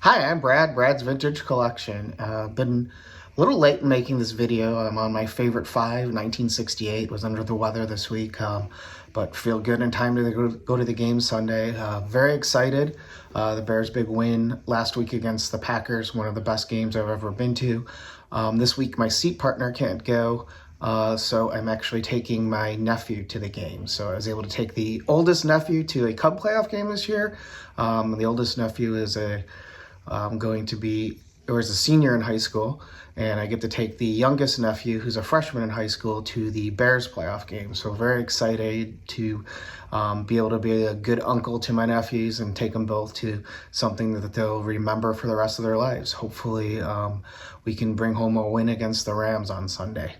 Hi, I'm Brad, Brad's Vintage Collection. Been a little late in making this video. I'm on my favorite five. 1968 was under the weather this week, but feel good in time to go to the game Sunday. Very excited. The Bears' big win last week against the Packers, one of the best games I've ever been to. This week, my seat partner can't go. So I'm actually taking my nephew to the game. So I was able to take the oldest nephew to a Cub playoff game this year. The oldest nephew is is a senior in high school, and I get to take the youngest nephew, who's a freshman in high school, to the Bears playoff game. So very excited to be able to be a good uncle to my nephews and take them both to something that they'll remember for the rest of their lives. Hopefully we can bring home a win against the Rams on Sunday.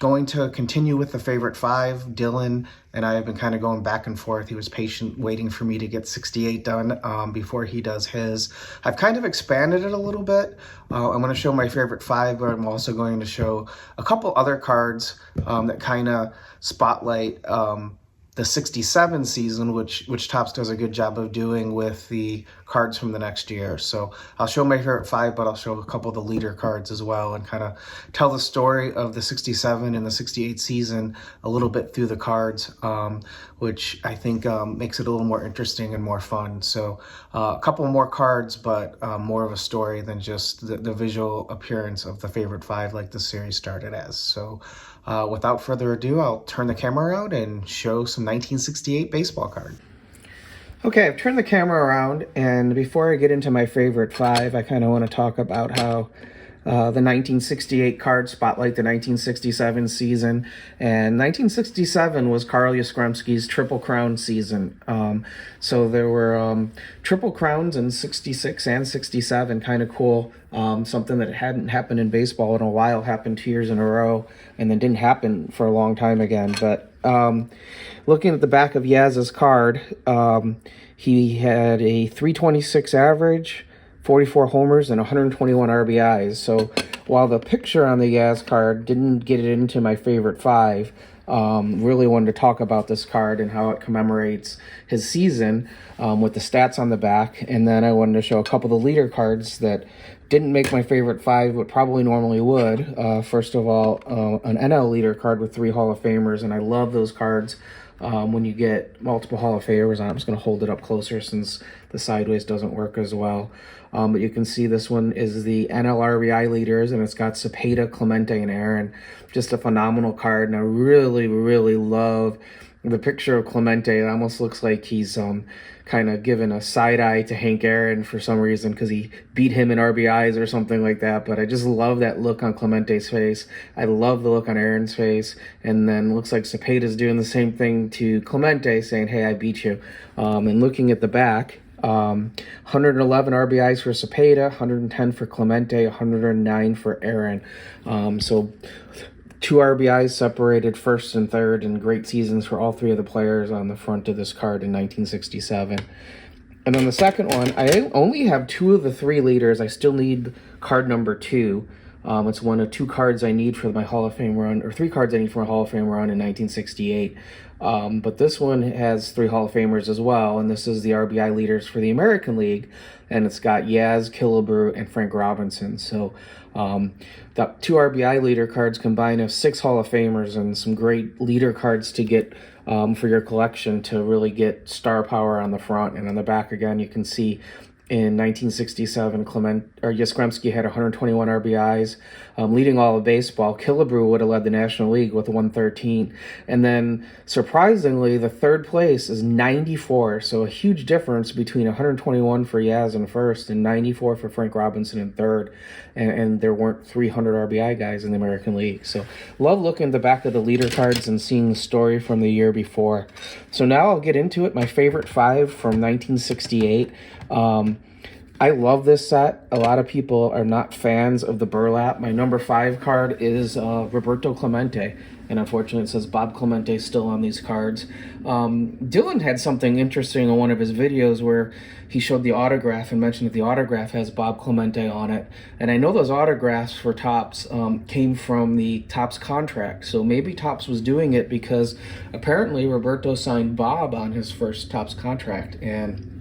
Going to continue with the favorite five. Dylan and I have been kind of going back and forth. He was patient waiting for me to get 68 done before he does his. I've kind of expanded it a little bit. I'm going to show my favorite five, but I'm also going to show a couple other cards that kind of spotlight the 67 season, which Topps does a good job of doing with the cards from the next year. So I'll show my favorite five, but I'll show a couple of the leader cards as well and kind of tell the story of the 67 and the 68 season a little bit through the cards, which I think makes it a little more interesting and more fun. So a couple more cards, but more of a story than just the visual appearance of the favorite five like the series started as. So without further ado, I'll turn the camera around and show some 1968 baseball card. Okay, I've turned the camera around, and before I get into my favorite five, I kind of want to talk about how the 1968 cards spotlight the 1967 season. And 1967 was Carl Yastrzemski's Triple Crown season. So there were Triple Crowns in 66 and 67, kind of cool. Something that hadn't happened in baseball in a while, happened 2 years in a row, and then didn't happen for a long time again. But looking at the back of Yaz's card, he had a 326 average, 44 homers, and 121 RBIs. So while the picture on the Yaz card didn't get it into my favorite five, really wanted to talk about this card and how it commemorates his season with the stats on the back. And then I wanted to show a couple of the leader cards that didn't make my favorite five, but probably normally would. First of all, an NL leader card with 3 Hall of Famers, and I love those cards. When you get multiple Hall of Famers on, I'm just going to hold it up closer since the sideways doesn't work as well. But you can see this one is the NL RBI leaders, and it's got Cepeda, Clemente, and Aaron. Just a phenomenal card, and I really, really love the picture of Clemente. It almost looks like he's kind of giving a side eye to Hank Aaron for some reason because he beat him in RBIs or something like that. But I just love that look on Clemente's face. I love the look on Aaron's face. And then looks like Cepeda's doing the same thing to Clemente, saying, hey, I beat you. And looking at the back, 111 RBIs for Cepeda, 110 for Clemente, 109 for Aaron. So 2 RBIs separated first and third, and great seasons for all 3 of the players on the front of this card in 1967. And on the second one, I only have 2 of the 3 leaders. I still need card number 2. It's one of 2 cards I need for my Hall of Fame run, or 3 cards I need for my Hall of Fame run in 1968. But this one has 3 Hall of Famers as well, and this is the RBI leaders for the American League, and it's got Yaz, Killebrew, and Frank Robinson. So the 2 RBI leader cards combine of 6 Hall of Famers and some great leader cards to get for your collection to really get star power on the front. And on the back, again, you can see in 1967, Yastrzemski had 121 RBIs, leading all of baseball. Killebrew would have led the National League with 113. And then, surprisingly, the third place is 94. So a huge difference between 121 for Yaz in first and 94 for Frank Robinson in third. And there weren't 300 RBI guys in the American League. So love looking at the back of the leader cards and seeing the story from the year before. So now I'll get into it. My favorite five from 1968. I love this set. A lot of people are not fans of the burlap. My number 5 card is Roberto Clemente, and unfortunately it says Bob Clemente still on these cards. Dylan had something interesting in one of his videos where he showed the autograph and mentioned that the autograph has Bob Clemente on it. And I know those autographs for Topps came from the Topps contract, so maybe Topps was doing it because apparently Roberto signed Bob on his first Topps contract, and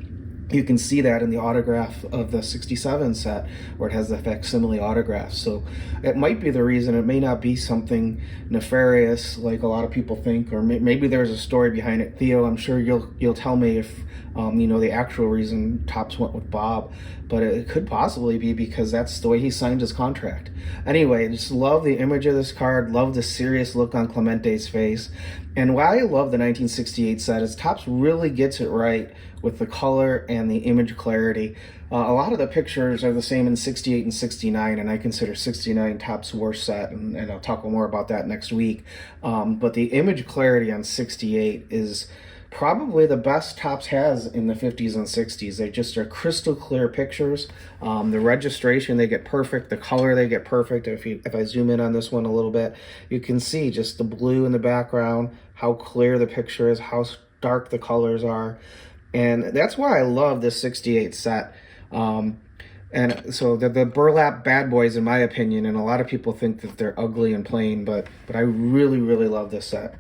You can see that in the autograph of the 67 set where it has the facsimile autograph. So it might be the reason. It may not be something nefarious like a lot of people think, or maybe there's a story behind it. Theo, I'm sure you'll tell me if you know the actual reason Topps went with Bob, but it could possibly be because that's the way he signed his contract. Anyway, just love the image of this card, love the serious look on Clemente's face. And why I love the 1968 set is Topps really gets it right with the color and the image clarity. A lot of the pictures are the same in 68 and 69, and I consider 69 Topps' worst set, and I'll talk more about that next week. But the image clarity on 68 is probably the best Topps has in the 50s and 60s. They just are crystal clear pictures. The registration, they get perfect. The color, they get perfect. If I zoom in on this one a little bit, you can see just the blue in the background, how clear the picture is, how dark the colors are. And that's why I love this 68 set. And so the burlap bad boys, in my opinion, and a lot of people think that they're ugly and plain, but I really, really love this set.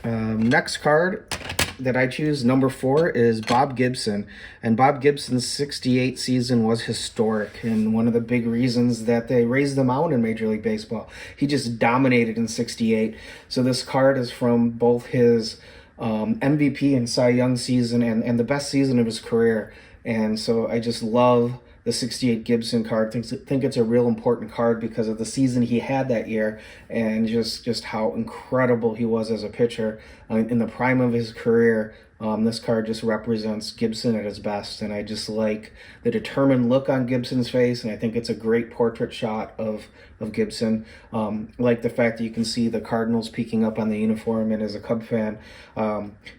Next card that I choose, number 4, is Bob Gibson. And Bob Gibson's 68 season was historic, and one of the big reasons that they raised the mound in Major League Baseball. He just dominated in 68. So this card is from both his MVP and Cy Young season and the best season of his career. And so I just love the 68 Gibson card. Think it's a real important card because of the season he had that year and just how incredible he was as a pitcher in the prime of his career. This card just represents Gibson at his best, and I just like the determined look on Gibson's face, and I think it's a great portrait shot of Gibson. Like the fact that you can see the Cardinals peeking up on the uniform, and as a Cub fan,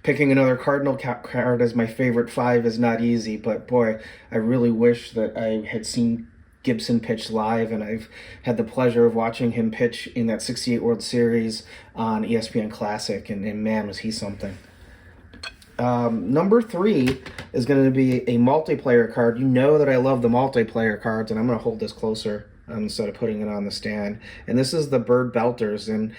picking another Cardinal card as my favorite 5 is not easy, but boy, I really wish that I had seen Gibson pitch live, and I've had the pleasure of watching him pitch in that 68 World Series on ESPN Classic, and man, was he something. Number 3 is going to be a multiplayer card. You know that I love the multiplayer cards, and I'm going to hold this closer instead of putting it on the stand. And this is the Bird Belters. And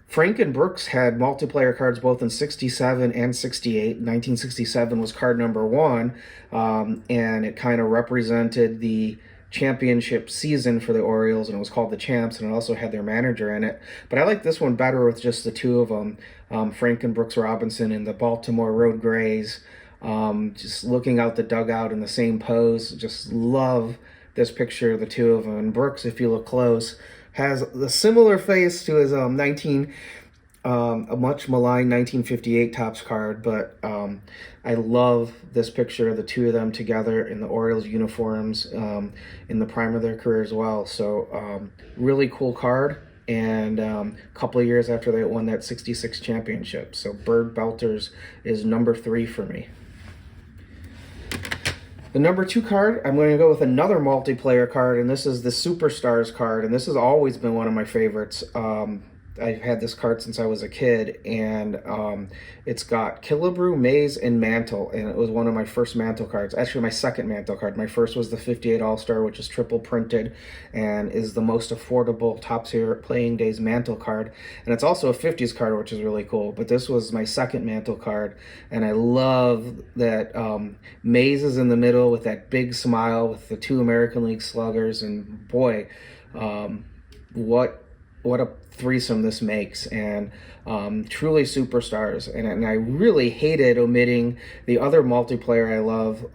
Frank and Brooks had multiplayer cards both in 67 and 68. 1967 was card number 1, and it kind of represented the championship season for the Orioles, and it was called the Champs, and it also had their manager in it. But I like this one better with just the two of them, Frank and Brooks Robinson in the Baltimore Road Grays, just looking out the dugout in the same pose. Just love this picture of the two of them. And Brooks, if you look close, has a similar face to his a much maligned 1958 Topps card, but I love this picture of the two of them together in the Orioles uniforms in the prime of their career as well. So really cool card, and a couple of years after they won that 66 championship. So Bird Belters is number 3 for me. The number 2 card, I'm going to go with another multiplayer card, and this is the Superstars card, and this has always been one of my favorites. I've had this card since I was a kid, and it's got Killebrew, Mays, and Mantle, and it was one of my first Mantle cards. Actually, my second Mantle card. My first was the 58 All-Star, which is triple printed and is the most affordable Topps Playing Days Mantle card. And it's also a 50s card, which is really cool. But this was my second Mantle card, and I love that Mays is in the middle with that big smile with the 2 American League sluggers, and boy, what a threesome this makes, and truly superstars. And I really hated omitting the other multiplayer I love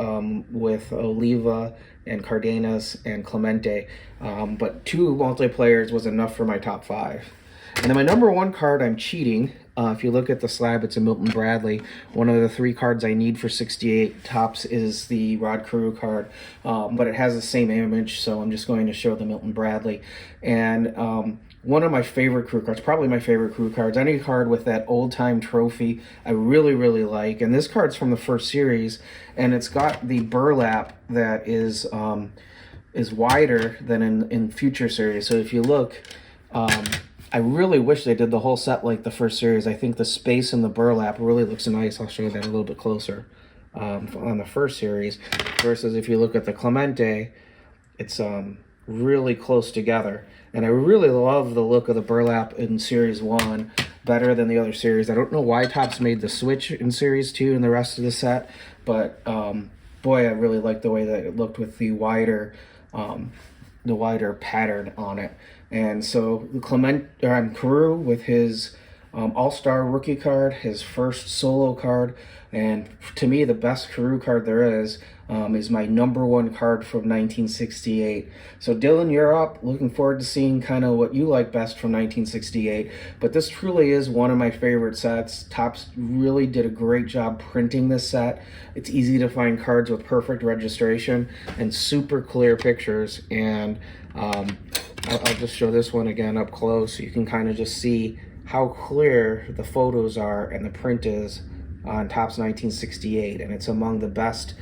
with Oliva and Cardenas and Clemente, but 2 multiplayers was enough for my top 5. And then my number 1 card, I'm cheating. If you look at the slab, it's a Milton Bradley. One of the 3 cards I need for 68 Topps is the Rod Carew card, but it has the same image, so I'm just going to show the Milton Bradley. And one of my favorite Carew cards, probably my favorite Carew cards, any card with that old-time trophy, I really, really like. And this card's from the first series, and it's got the burlap that is wider than in future series. So if you look, I really wish they did the whole set like the first series. I think the space in the burlap really looks nice. I'll show you that a little bit closer on the first series. Versus if you look at the Clemente, it's really close together. And I really love the look of the burlap in Series 1 better than the other series. I don't know why Topps made the switch in Series 2 and the rest of the set, but boy, I really like the way that it looked with the wider pattern on it. And so Carew with his All-Star rookie card, his first solo card, and to me the best Carew card there is my #1 card from 1968. So Dylan, you're up. Looking forward to seeing kind of what you like best from 1968. But this truly is one of my favorite sets. Topps really did a great job printing this set. It's easy to find cards with perfect registration and super clear pictures. And I'll just show this one again up close so you can kind of just see how clear the photos are and the print is on Topps 1968, and it's among the best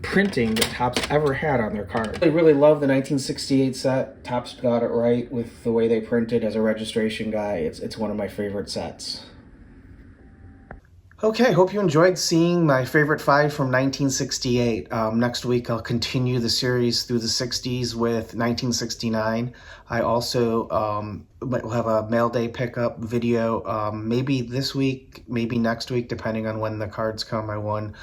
printing that Topps ever had on their card. I really love the 1968 set. Topps got it right with the way they printed. As a registration guy, it's one of my favorite sets. Okay, hope you enjoyed seeing my favorite 5 from 1968. Next week I'll continue the series through the 60s with 1969. I also will have a mail day pickup video, maybe this week, maybe next week, depending on when the cards come. I won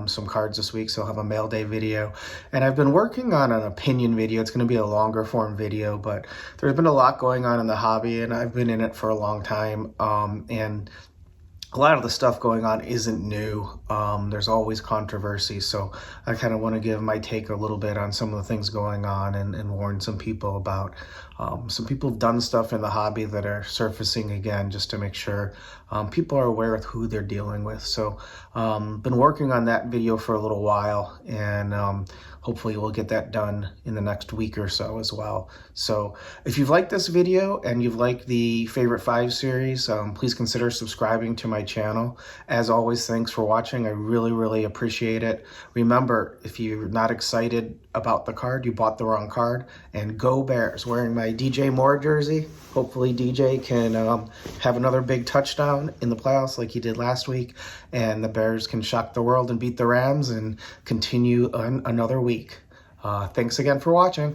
some cards this week, so I'll have a mail day video. And I've been working on an opinion video. It's going to be a longer form video, but there's been a lot going on in the hobby, and I've been in it for a long time. And a lot of the stuff going on isn't new. There's always controversy, so I kind of want to give my take a little bit on some of the things going on and warn some people about some people have done stuff in the hobby that are surfacing again, just to make sure people are aware of who they're dealing with. So been working on that video for a little while, and hopefully we'll get that done in the next week or so as well. So if you've liked this video and you've liked the Favorite 5 series, please consider subscribing to my channel. As always, thanks for watching. I really appreciate it. Remember, if you're not excited about the card, you bought the wrong card. And go Bears. Wearing my DJ Moore jersey. Hopefully DJ can have another big touchdown in the playoffs like he did last week, and the Bears can shock the world and beat the Rams and continue on another week. Thanks again for watching.